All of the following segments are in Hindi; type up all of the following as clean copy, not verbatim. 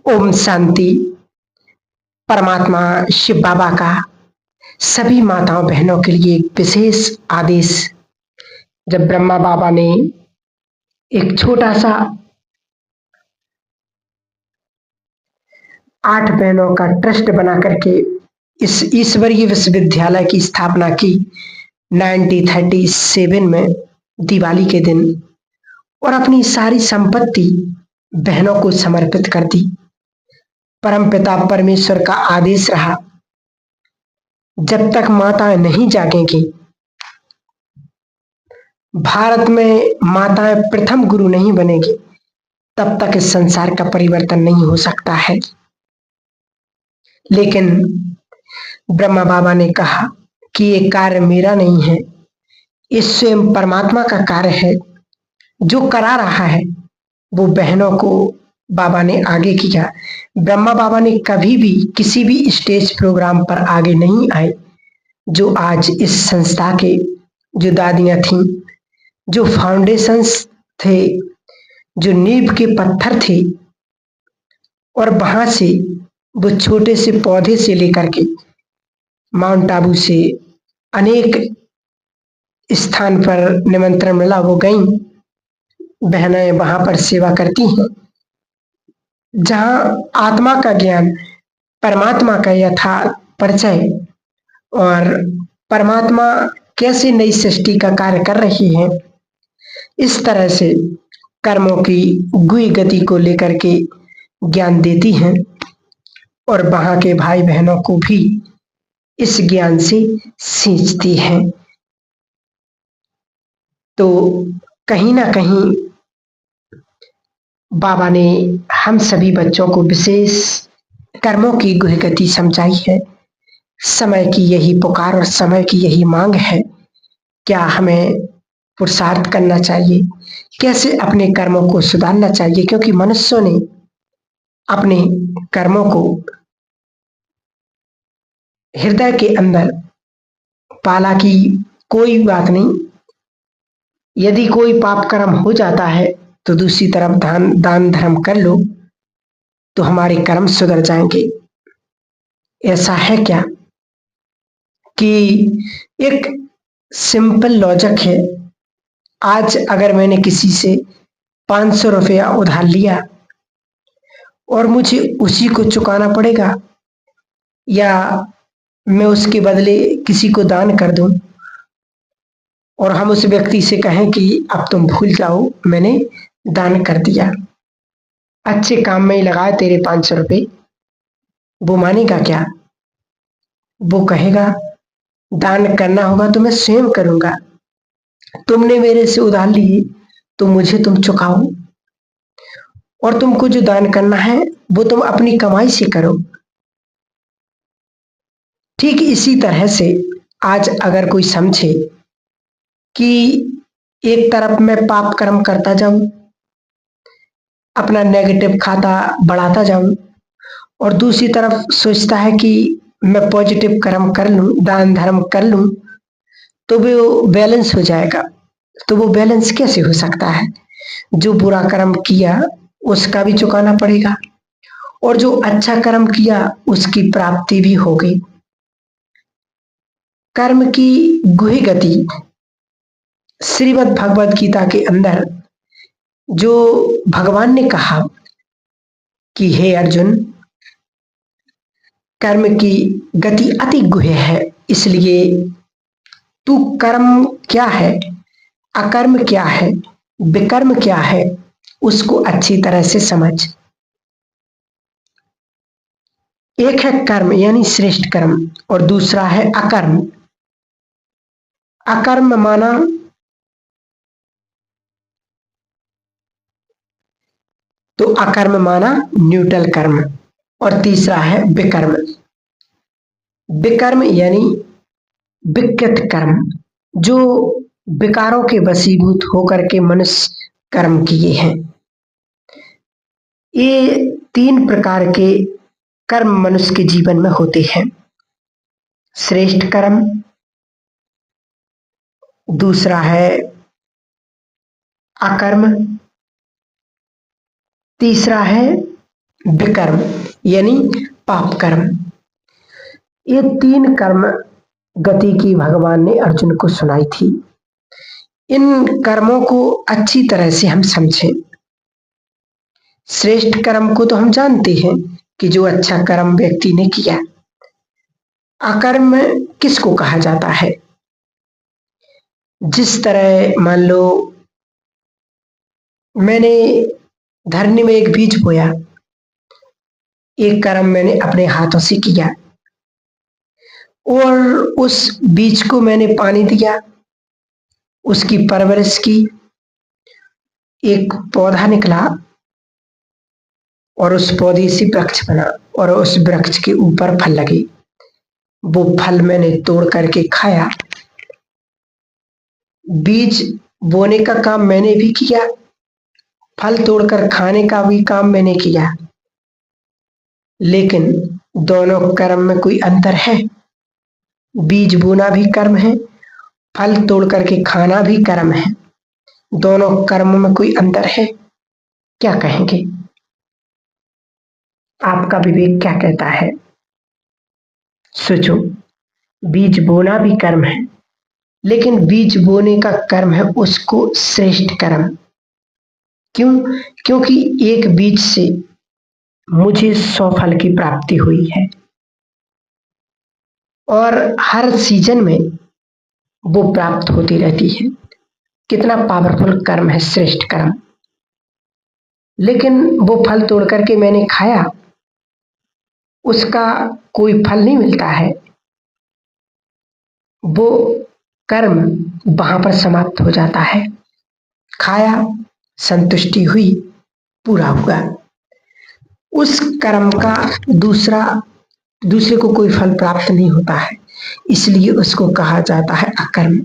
ओम शांति। परमात्मा शिव बाबा का सभी माताओं बहनों के लिए एक विशेष आदेश। जब ब्रह्मा बाबा ने एक छोटा सा 8 बहनों का ट्रस्ट बना करके इस ईश्वरीय विश्वविद्यालय की स्थापना की 1937 में दिवाली के दिन, और अपनी सारी संपत्ति बहनों को समर्पित कर दी। परमपिता परमेश्वर का आदेश रहा, जब तक माताएं नहीं जागेंगी, भारत में माताएं प्रथम गुरु नहीं बनेगी, तब तक इस संसार का परिवर्तन नहीं हो सकता है। लेकिन ब्रह्मा बाबा ने कहा कि ये कार्य मेरा नहीं है, ये स्वयं परमात्मा का कार्य है। जो करा रहा है वो बहनों को बाबा ने आगे किया। ब्रह्मा बाबा ने कभी भी किसी भी स्टेज प्रोग्राम पर आगे नहीं आए। जो आज इस संस्था के जो दादियां थीं, जो फाउंडेशंस थे, जो नींव के पत्थर थे, और वहां से वो छोटे से पौधे से लेकर के माउंट आबू से अनेक स्थान पर निमंत्रण मिला, वो गईं। बहनें वहां पर सेवा करती हैं, जहां आत्मा का ज्ञान, परमात्मा का यथार्थ परिचय और परमात्मा कैसे नई सृष्टि का कार्य कर रही है, इस तरह से कर्मों की गुई गति को लेकर के ज्ञान देती हैं, और वहां के भाई बहनों को भी इस ज्ञान से सींचती हैं। तो कहीं ना कहीं बाबा ने हम सभी बच्चों को विशेष कर्मों की गुहि गति समझाई है। समय की यही पुकार और समय की यही मांग है। क्या हमें पुरुषार्थ करना चाहिए, कैसे अपने कर्मों को सुधारना चाहिए, क्योंकि मनुष्यों ने अपने कर्मों को हृदय के अंदर पाला कि कोई बात नहीं, यदि कोई पाप कर्म हो जाता है तो दूसरी तरफ दान धर्म कर लो तो हमारे कर्म सुधर जाएंगे। ऐसा है क्या कि एक सिंपल लॉजिक है। आज अगर मैंने किसी से 500 रुपया उधार लिया और मुझे उसी को चुकाना पड़ेगा, या मैं उसके बदले किसी को दान कर दूं और हम उस व्यक्ति से कहें कि अब तुम भूल जाओ, मैंने दान कर दिया, अच्छे काम में ही लगाए तेरे 500 रुपये, वो मानेगा क्या? वो कहेगा दान करना होगा तो मैं स्वयं करूंगा, तुमने मेरे से उधार लिए तो मुझे तुम चुकाओ, और तुमको जो दान करना है वो तुम अपनी कमाई से करो। ठीक इसी तरह से आज अगर कोई समझे कि एक तरफ मैं पाप कर्म करता जाऊं, अपना नेगेटिव खाता बढ़ाता जाऊं, और दूसरी तरफ सोचता है कि मैं पॉजिटिव कर्म कर लूं, दान धर्म कर लूं, तो वो बैलेंस हो जाएगा। तो वो बैलेंस कैसे हो सकता है? जो बुरा कर्म किया उसका भी चुकाना पड़ेगा, और जो अच्छा कर्म किया उसकी प्राप्ति भी होगी। कर्म की गुहि गति श्रीमद् भगवद गीता के अंदर जो भगवान ने कहा कि हे अर्जुन, कर्म की गति अति गुह्य है, इसलिए तू कर्म क्या है, अकर्म क्या है, विकर्म क्या है, उसको अच्छी तरह से समझ। एक है कर्म यानी श्रेष्ठ कर्म, और दूसरा है अकर्म। अकर्म माना तो अकर्म माना न्यूट्रल कर्म, और तीसरा है विकर्म। विकर्म यानी विकृत कर्म, जो विकारों के वशीभूत होकर के मनुष्य कर्म किए हैं। ये 3 प्रकार के कर्म मनुष्य के जीवन में होते हैं। श्रेष्ठ कर्म, दूसरा है अकर्म, तीसरा है विकर्म यानी पाप कर्म। ये 3 कर्म गति की भगवान ने अर्जुन को सुनाई थी। इन कर्मों को अच्छी तरह से हम समझें। श्रेष्ठ कर्म को तो हम जानते हैं कि जो अच्छा कर्म व्यक्ति ने किया। अकर्म किसको कहा जाता है? जिस तरह मान लो मैंने धरनी में एक बीज बोया, एक कर्म मैंने अपने हाथों से किया और उस बीज को मैंने पानी दिया, उसकी परवरिश की, एक पौधा निकला और उस पौधे से वृक्ष बना और उस वृक्ष के ऊपर फल लगे। वो फल मैंने तोड़ करके खाया। बीज बोने का काम मैंने भी किया, फल तोड़कर खाने का भी काम मैंने किया, लेकिन दोनों कर्म में कोई अंतर है? बीज बोना भी कर्म है, फल तोड़ करके खाना भी कर्म है। दोनों कर्म में कोई अंतर है? क्या कहेंगे? आपका विवेक क्या कहता है? सोचो, बीज बोना भी कर्म है, लेकिन बीज बोने का कर्म है उसको श्रेष्ठ कर्म। क्यों? क्योंकि एक बीज से मुझे 100 फल की प्राप्ति हुई है और हर सीजन में वो प्राप्त होती रहती है। कितना पावरफुल कर्म है, श्रेष्ठ कर्म। लेकिन वो फल तोड़ करके मैंने खाया, उसका कोई फल नहीं मिलता है। वो कर्म वहां पर समाप्त हो जाता है। खाया, संतुष्टि हुई, पूरा हुआ। उस कर्म का दूसरे को कोई फल प्राप्त नहीं होता है, इसलिए उसको कहा जाता है अकर्म।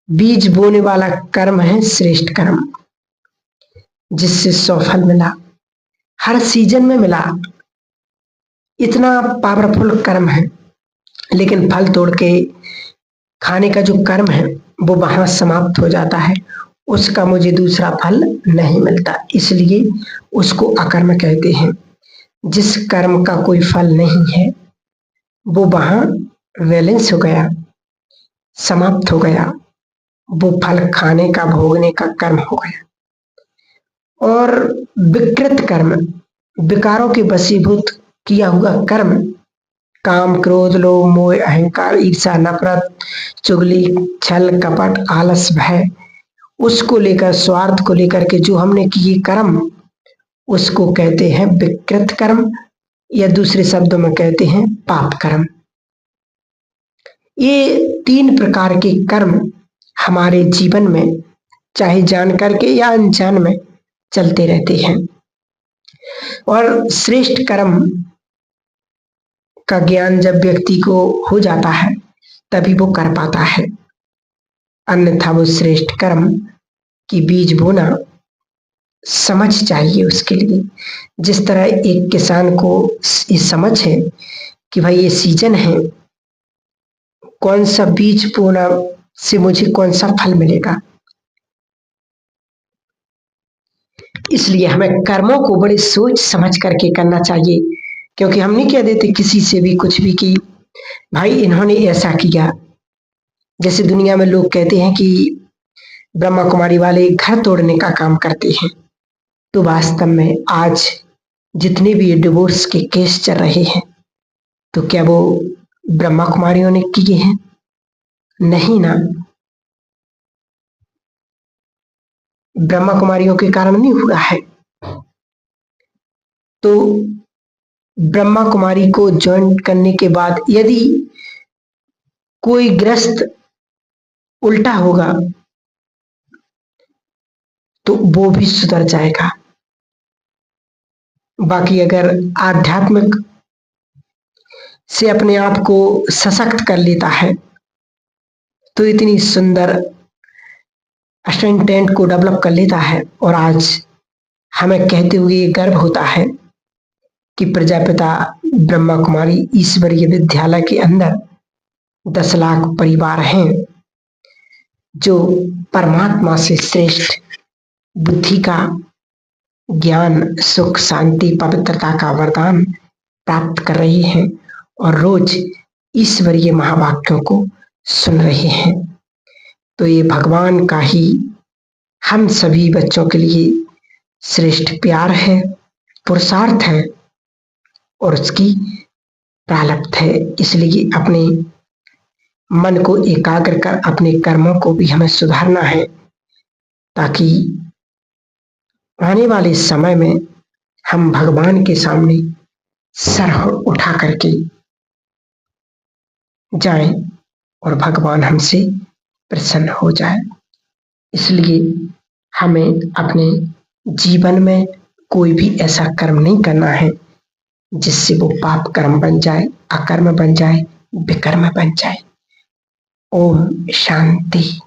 बीज बोने वाला कर्म है श्रेष्ठ कर्म, जिससे 100 फल मिला, हर सीजन में मिला। इतना पावरफुल कर्म है, लेकिन फल तोड़ के खाने का जो कर्म है वो वहां समाप्त हो जाता है, उसका मुझे दूसरा फल नहीं मिलता, इसलिए उसको अकर्म कहते हैं। जिस कर्म का कोई फल नहीं है वो वहां बैलेंस हो गया, समाप्त हो गया, वो फल खाने का, भोगने का कर्म हो गया। और विकृत कर्म, विकारों के वशीभूत किया हुआ कर्म, काम, क्रोध, लोभ, मोह, अहंकार, ईर्ष्या, नफरत, चुगली, छल, कपट, आलस, भय, उसको लेकर, स्वार्थ को लेकर के जो हमने किए कर्म, उसको कहते हैं विकृत कर्म, या दूसरे शब्दों में कहते हैं पाप कर्म। ये 3 प्रकार के कर्म हमारे जीवन में, चाहे जान करके या अनजान में, चलते रहते हैं। और श्रेष्ठ कर्म का ज्ञान जब व्यक्ति को हो जाता है तभी वो कर पाता है, अन्यथा वो श्रेष्ठ कर्म की बीज बोना समझ चाहिए उसके लिए। जिस तरह एक किसान को ये समझ है कि भाई ये सीजन है, कौन सा बीज बोना से मुझे कौन सा फल मिलेगा, इसलिए हमें कर्मों को बड़े सोच समझ करके करना चाहिए। क्योंकि हम नहीं कह देते किसी से भी कुछ भी कि भाई इन्होंने ऐसा किया। जैसे दुनिया में लोग कहते हैं कि ब्रह्मा कुमारी वाले घर तोड़ने का काम करते हैं, तो वास्तव में आज जितने भी डिवोर्स के केस चल रहे हैं, तो क्या वो ब्रह्मा कुमारियों ने किए हैं? नहीं ना, ब्रह्मा कुमारियों के कारण नहीं हुआ है। तो ब्रह्मा कुमारी को ज्वाइन करने के बाद यदि कोई ग्रस्त उल्टा होगा तो वो भी सुधर जाएगा। बाकी अगर आध्यात्मिक से अपने आप को सशक्त कर लेता है तो इतनी सुंदर असिस्टेंट को डेवलप कर लेता है। और आज हमें कहते हुए गर्व होता है कि प्रजापिता ब्रह्मा कुमारी ईश्वरीय विद्यालय के अंदर 10 लाख परिवार हैं जो परमात्मा से श्रेष्ठ बुद्धि का ज्ञान, सुख, शांति, पवित्रता का वरदान प्राप्त कर रहे हैं और रोज ईश्वरीय महावाक्यों को सुन रहे हैं। तो ये भगवान का ही हम सभी बच्चों के लिए श्रेष्ठ प्यार है, पुरुषार्थ है और उसकी प्रारब्ध है। इसलिए अपने मन को एकाग्र कर अपने कर्मों को भी हमें सुधारना है, ताकि आने वाले समय में हम भगवान के सामने सर उठा करके जाएं और भगवान हमसे प्रसन्न हो जाए। इसलिए हमें अपने जीवन में कोई भी ऐसा कर्म नहीं करना है जिससे वो पाप कर्म बन जाए, अकर्म बन जाए, विकर्म बन जाए। ओम शांति।